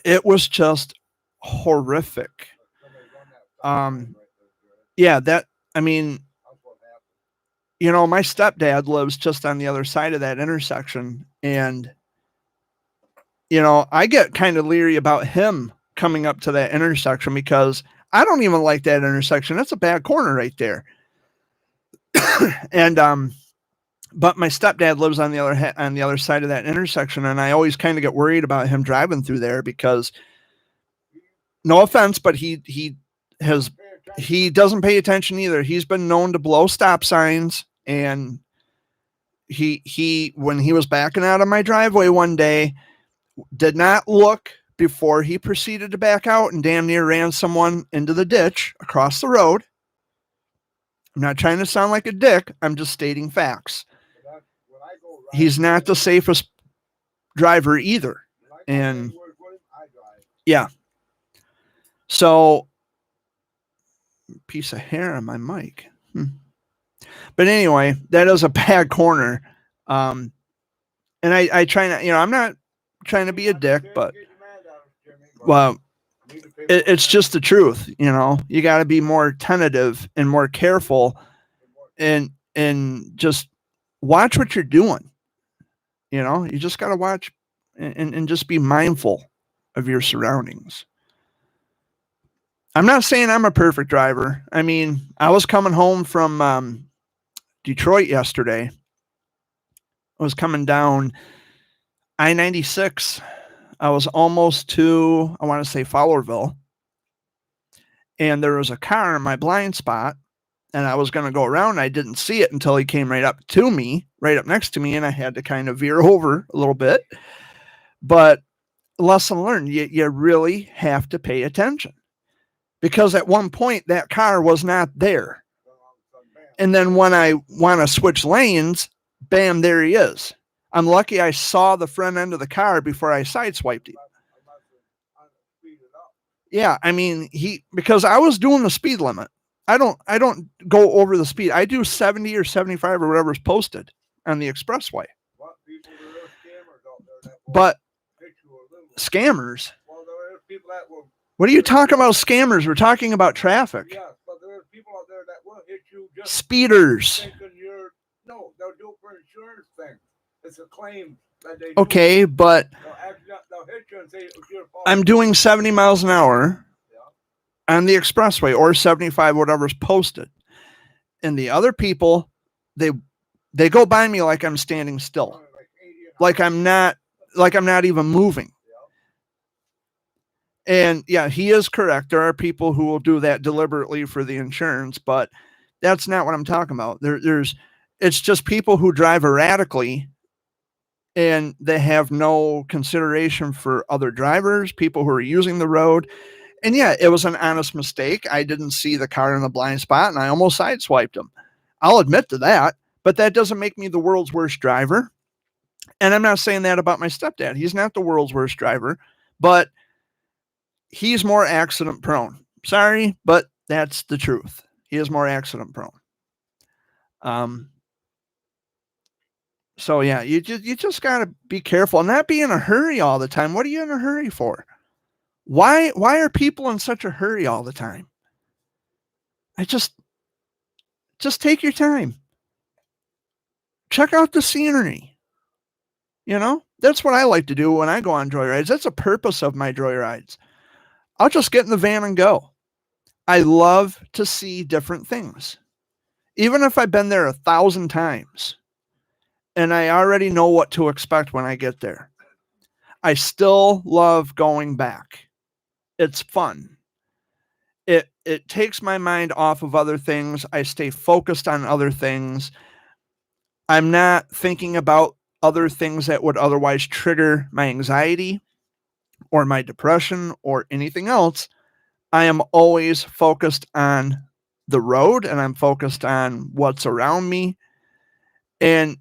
It was just horrific. Yeah, that, I mean, That's what happened. you know, my stepdad lives just on the other side of that intersection. And, you know, I get kind of leery about him coming up to that intersection because I don't even like that intersection. That's a bad corner right there. And, but my stepdad lives on the other side of that intersection. And I always kind of get worried about him driving through there because, no offense, but he has, Pay attention. he doesn't pay attention either. He's been known to blow stop signs, and he when he was backing out of my driveway one day, did not look before he proceeded to back out and damn near ran someone into the ditch across the road. I'm not trying to sound like a dick. I'm just stating facts. But that's when I go ride He's not the safest driver either. when I go and- anywhere with him, I drive. Yeah. So, piece of hair on my mic. But anyway, that is a bad corner. And I try not, you know, I'm not trying to be a dick, but well, it's just the truth. You know, you got to be more tentative and more careful, and just watch what you're doing. You know, you just got to watch and just be mindful of your surroundings. I'm not saying I'm a perfect driver. I mean, I was coming home from Detroit yesterday. I was coming down I-96. I was almost to, I want to say, Fowlerville. And there was a car in my blind spot. And I was going to go around. I didn't see it until he came right up to me, right up next to me. And I had to kind of veer over a little bit. But lesson learned, you really have to pay attention. Because at one point, that car was not there. And then when I want to switch lanes, bam, there he is. I'm lucky I saw the front end of the car before I sideswiped him. Yeah, I mean, because I was doing the speed limit. I don't go over the speed. I do 70 or 75 or whatever's posted on the expressway. But scammers? Well, there are people that will. What are you talking about, scammers? We're talking about traffic. Yeah, but there are people out there that will hit you just Speeders. thinking you're. No, they'll do it for insurance thing. It's a claim that they. Okay, but They'll hit you and say it's your fault. I'm doing 70 miles an hour Yeah. on the expressway, or 75, whatever's posted. And the other people, they go by me like I'm standing still, like I'm not even moving. And yeah, he is correct. There are people who will do that deliberately for the insurance, but that's not what I'm talking about. It's just people who drive erratically and they have no consideration for other drivers, people who are using the road. And yeah, it was an honest mistake. I didn't see the car in the blind spot and I almost sideswiped him. I'll admit to that, but that doesn't make me the world's worst driver. And I'm not saying that about my stepdad. He's not the world's worst driver, but he's more accident prone. Sorry, but that's the truth. He is more accident prone. So yeah, you just gotta be careful and not be in a hurry all the time. What are you in a hurry for? Why are people in such a hurry all the time? Just take your time. Check out the scenery. You know, that's what I like to do when I go on joyrides. That's the purpose of my joyrides. I'll just get in the van and go. I love to see different things. Even if I've been there 1,000 times and I already know what to expect when I get there, I still love going back. It's fun. It takes my mind off of other things. I stay focused on other things. I'm not thinking about other things that would otherwise trigger my anxiety or my depression or anything else. I am always focused on the road and I'm focused on what's around me. And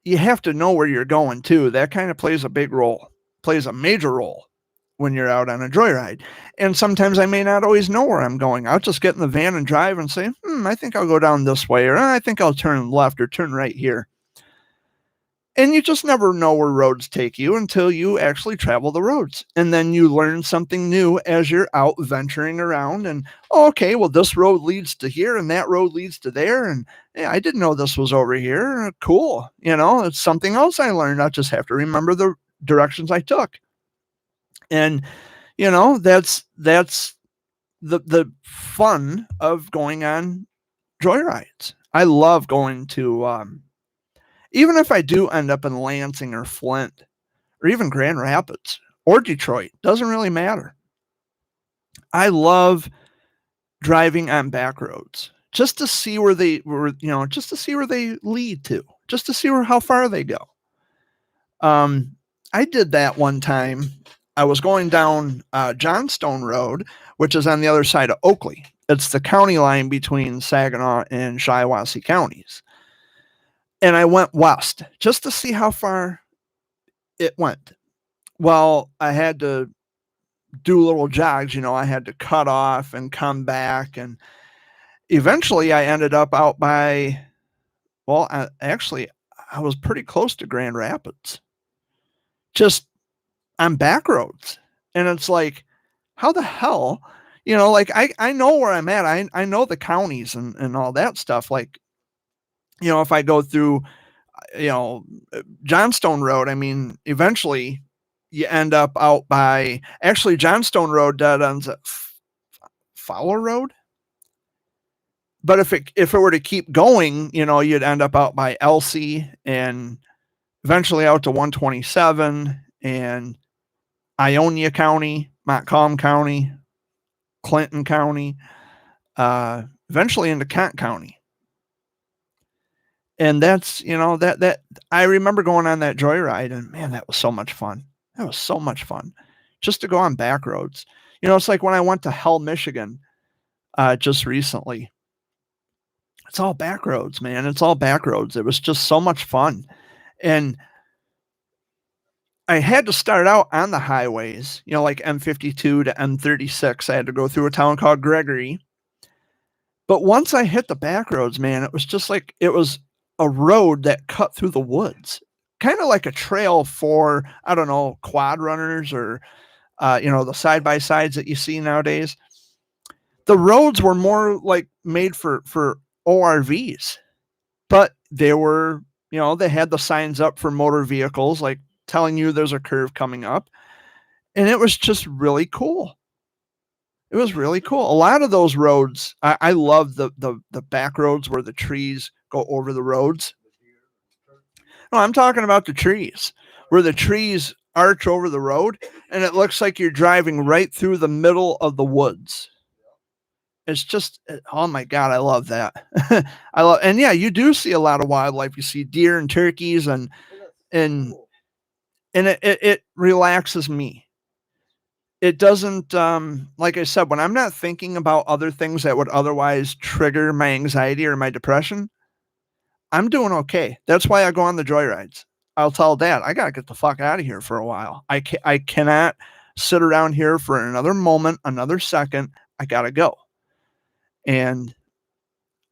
you have to know where you're going too. That kind of plays a major role when you're out on a joyride. And sometimes I may not always know where I'm going. I'll just get in the van and drive and say, I think I'll go down this way, or I think I'll turn left or turn right here. And you just never know where roads take you until you actually travel the roads. And then you learn something new as you're out venturing around. And, oh, okay, well, this road leads to here and that road leads to there. And yeah, I didn't know this was over here. Cool. It's something else I learned. I just have to remember the directions I took. And, that's the fun of going on joyrides. I love going to, even if I do end up in Lansing or Flint or even Grand Rapids or Detroit, doesn't really matter. I love driving on back roads just to see where they were, just to see where they lead to, just to see how far they go. I did that one time. I was going down Johnstone Road, which is on the other side of Oakley. It's the county line between Saginaw and Shiawassee counties. And I went west just to see how far it went. Well, I had to do little jogs, I had to cut off and come back. And eventually I ended up out by, I was pretty close to Grand Rapids, just on back roads. And it's like, how the hell, I know where I'm at. I know the counties and all that stuff. Like, if I go through, Johnstone Road, eventually you end up out by, actually Johnstone Road dead ends at Fowler Road. But if it were to keep going, you'd end up out by Elsie and eventually out to 127 and Ionia County, Montcalm County, Clinton County, eventually into Kent County. And that's, that I remember going on that joyride and man, that was so much fun. That was so much fun just to go on back roads. It's like when I went to Hell, Michigan, just recently, it's all back roads, man. It's all back roads. It was just so much fun. And I had to start out on the highways, like M52 to M36. I had to go through a town called Gregory. But once I hit the back roads, man, it was just like, it was a road that cut through the woods, kind of like a trail for, I don't know, quad runners or, the side-by-sides that you see nowadays. The roads were more like made for ORVs, but they were, they had the signs up for motor vehicles, like telling you there's a curve coming up. And it was just really cool. It was really cool. A lot of those roads, I love the back roads where the trees go over the roads. No, I'm talking about the trees, where the trees arch over the road and it looks like you're driving right through the middle of the woods. It's just, oh my God, I love that. And yeah, you do see a lot of wildlife. You see deer and turkeys and it relaxes me. It doesn't, like I said, when I'm not thinking about other things that would otherwise trigger my anxiety or my depression, I'm doing okay. That's why I go on the joyrides. I'll tell Dad, I got to get the fuck out of here for a while. I cannot sit around here for another moment, another second. I got to go. And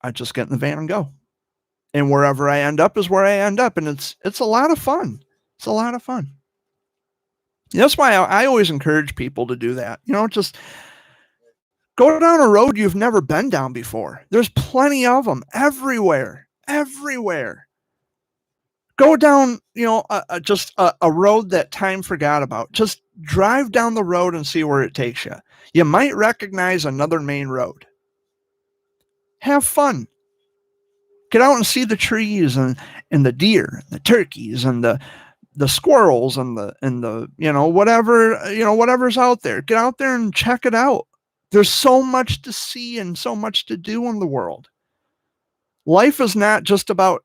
I just get in the van and go. And wherever I end up is where I end up. And it's a lot of fun. It's a lot of fun. That's why I always encourage people to do that. Just go down a road you've never been down before. There's plenty of them everywhere. Go down, just a road that time forgot about. Just drive down the road and see where it takes you. You might recognize another main road. Have fun. Get out and see the trees and the deer, and the turkeys and the squirrels and the whatever's out there. Get out there and check it out. There's so much to see and so much to do in the world. Life is not just about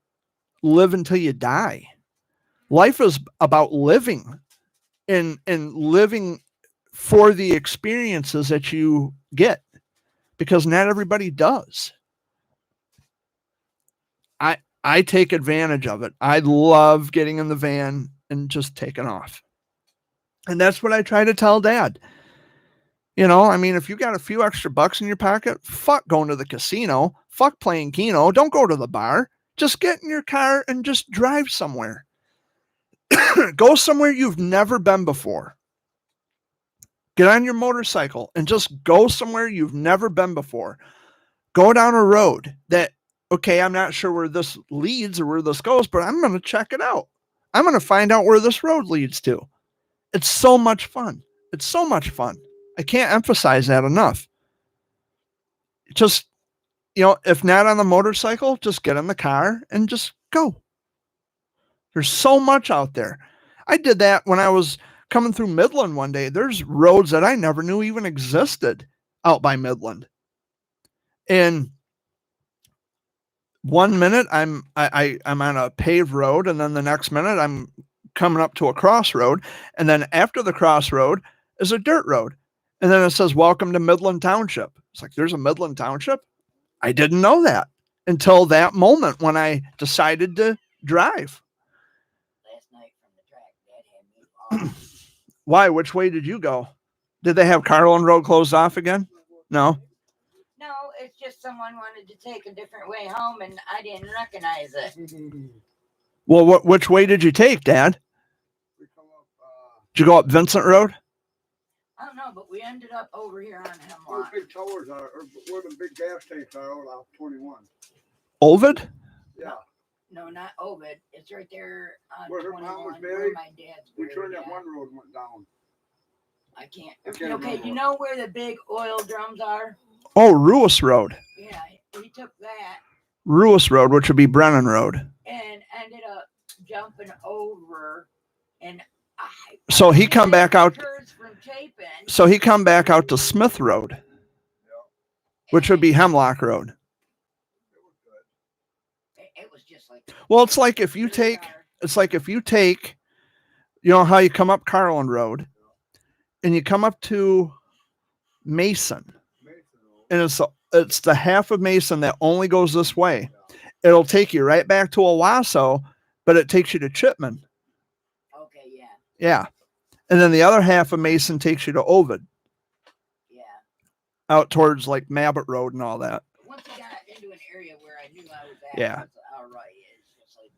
live until you die. Life is about living and living for the experiences that you get, because not everybody does. I take advantage of it. I love getting in the van and just taking off. And that's what I try to tell Dad. If you got a few extra bucks in your pocket, fuck going to the casino, fuck playing Keno, don't go to the bar. Just get in your car and just drive somewhere. Go somewhere you've never been before. Get on your motorcycle and just go somewhere you've never been before. Go down a road that, okay, I'm not sure where this leads or where this goes, but I'm going to check it out. I'm going to find out where this road leads to. It's so much fun. It's so much fun. I can't emphasize that enough. Just, if not on the motorcycle, just get in the car and just go. There's so much out there. I did that when I was coming through Midland one day. There's roads that I never knew even existed out by Midland. And 1 minute I'm on a paved road, and then the next minute I'm coming up to a crossroad, and then after the crossroad is a dirt road. And then it says, "Welcome to Midland Township." It's like, there's a Midland Township? I didn't know that until that moment when I decided to drive. Last night from the track, Dad had me lost. Why? Which way did you go? Did they have Carlin Road closed off again? No. No, it's just someone wanted to take a different way home, and I didn't recognize it. Well, which way did you take, Dad? We come up, Did you go up Vincent Road? I don't know, but we ended up over here on where Hemlock. the big towers are, or where the big gas tanks are out off 21. Ovid? Yeah. No, not Ovid. It's right there on Where her mom was 21, where buried? my dad's We buried turned that at. one road and went down. I can't. I can't Okay, remember. you know where the big oil drums are? Oh, Ruis Road. Yeah, he took that Ruis Road, which would be Brennan Road. and ended up jumping over, and So he come back out. turns from Chapin. So he come back out to Smith Road, which would be Hemlock Road. It was good. It was just like. Well, it's like if you take, how you come up Carlin Road, and you come up to Mason, Mason Road. and it's the half of Mason that only goes this way. It'll take you right back to Owasso, but it takes you to Chipman. Okay, yeah, Yeah. And then the other half of Mason takes you to Ovid, yeah. out towards like Mabbott Road and all that. Once I got into an area where I knew I was at, Yeah. it's all right. It's just like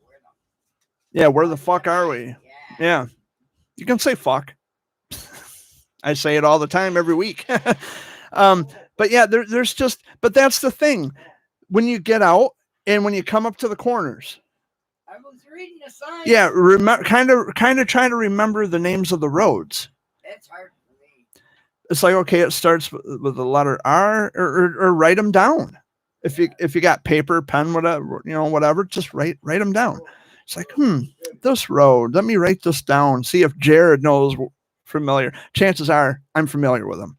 Where the fuck are we? Yeah. Yeah. You can say fuck. I say it all the time every week. But yeah, but that's the thing. When you get out and when you come up to the corners, I was reading the sign. yeah, kind of try to remember the names of the roads. It's hard for me. It's like, okay, it starts with the letter R, or write them down. If you got paper, pen, whatever, just write them down. It's like, this road, let me write this down. See if Jared knows familiar. Chances are I'm familiar with them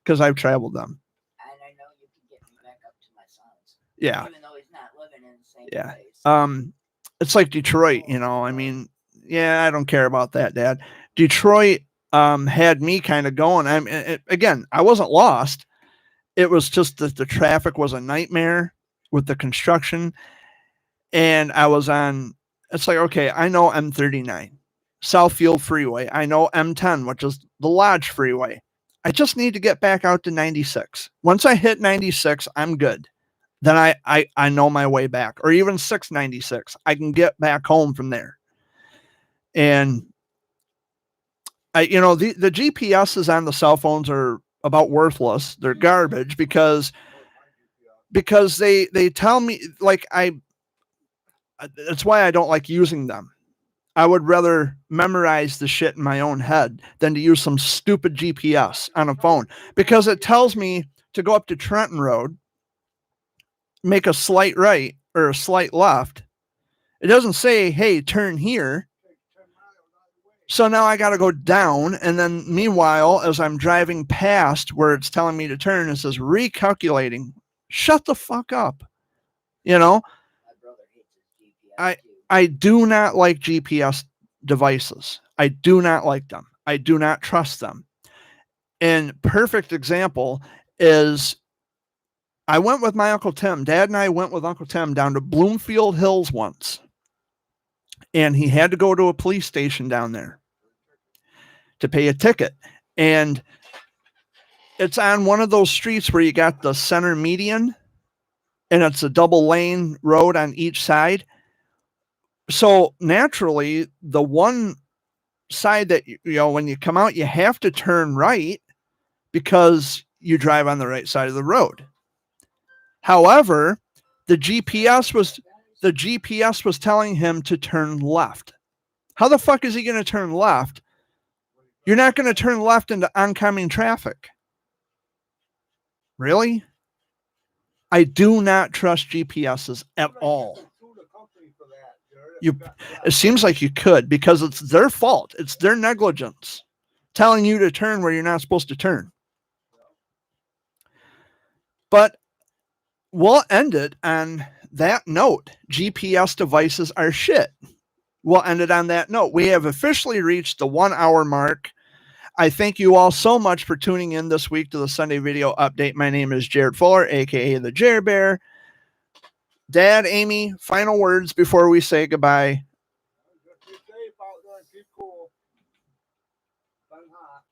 because I've traveled them. And I know you can get me back up to my son's. Yeah. Even though he's not living in the same Yeah. place. It's like Detroit, I mean, yeah, I don't care about that, Dad. Detroit had me kind of going. Again, I wasn't lost. It was just that the traffic was a nightmare with the construction. And I was it's like, okay, I know M39, Southfield Freeway. I know M10, which is the Lodge Freeway. I just need to get back out to 96. Once I hit 96, I'm good. Then I know my way back, or even 696. I can get back home from there. And the GPSs on the cell phones are about worthless. They're garbage because they tell me, like, that's why I don't like using them. I would rather memorize the shit in my own head than to use some stupid GPS on a phone, because it tells me to go up to Trenton Road, make a slight right or a slight left. It doesn't say, hey, turn here. So now I got to go down. And then meanwhile, as I'm driving past where it's telling me to turn, it says recalculating. Shut the fuck up. My brother hates his GPS too. I do not like GPS devices. I do not like them. I do not trust them. And perfect example is I went with my Uncle Tim. Dad and I went with Uncle Tim down to Bloomfield Hills once. And he had to go to a police station down there to pay a ticket. And it's on one of those streets where you got the center median and it's a double lane road on each side. So naturally, the one side that, when you come out, you have to turn right because you drive on the right side of the road. However, the GPS was telling him to turn left. How the fuck is he going to turn left? You're not going to turn left into oncoming traffic. Really? I do not trust GPSs at all. It seems like you could, because it's their fault. It's their negligence telling you to turn where you're not supposed to turn. But we'll end it on that note. GPS devices are shit. We'll end it on that note. We have officially reached the 1 hour mark. I thank you all so much for tuning in this week to the Sunday video update. My name is Jared Fuller, aka the Jer Bear. Dad, Amy, final words before we say goodbye. Just be safe out there and keep cool. Stay hot.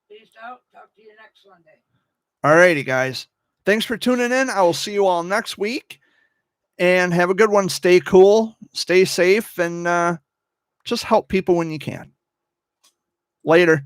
Peace out. Talk to you next Sunday. Alrighty, guys. Thanks for tuning in. I will see you all next week. And have a good one. Stay cool, stay safe, and just help people when you can. Later.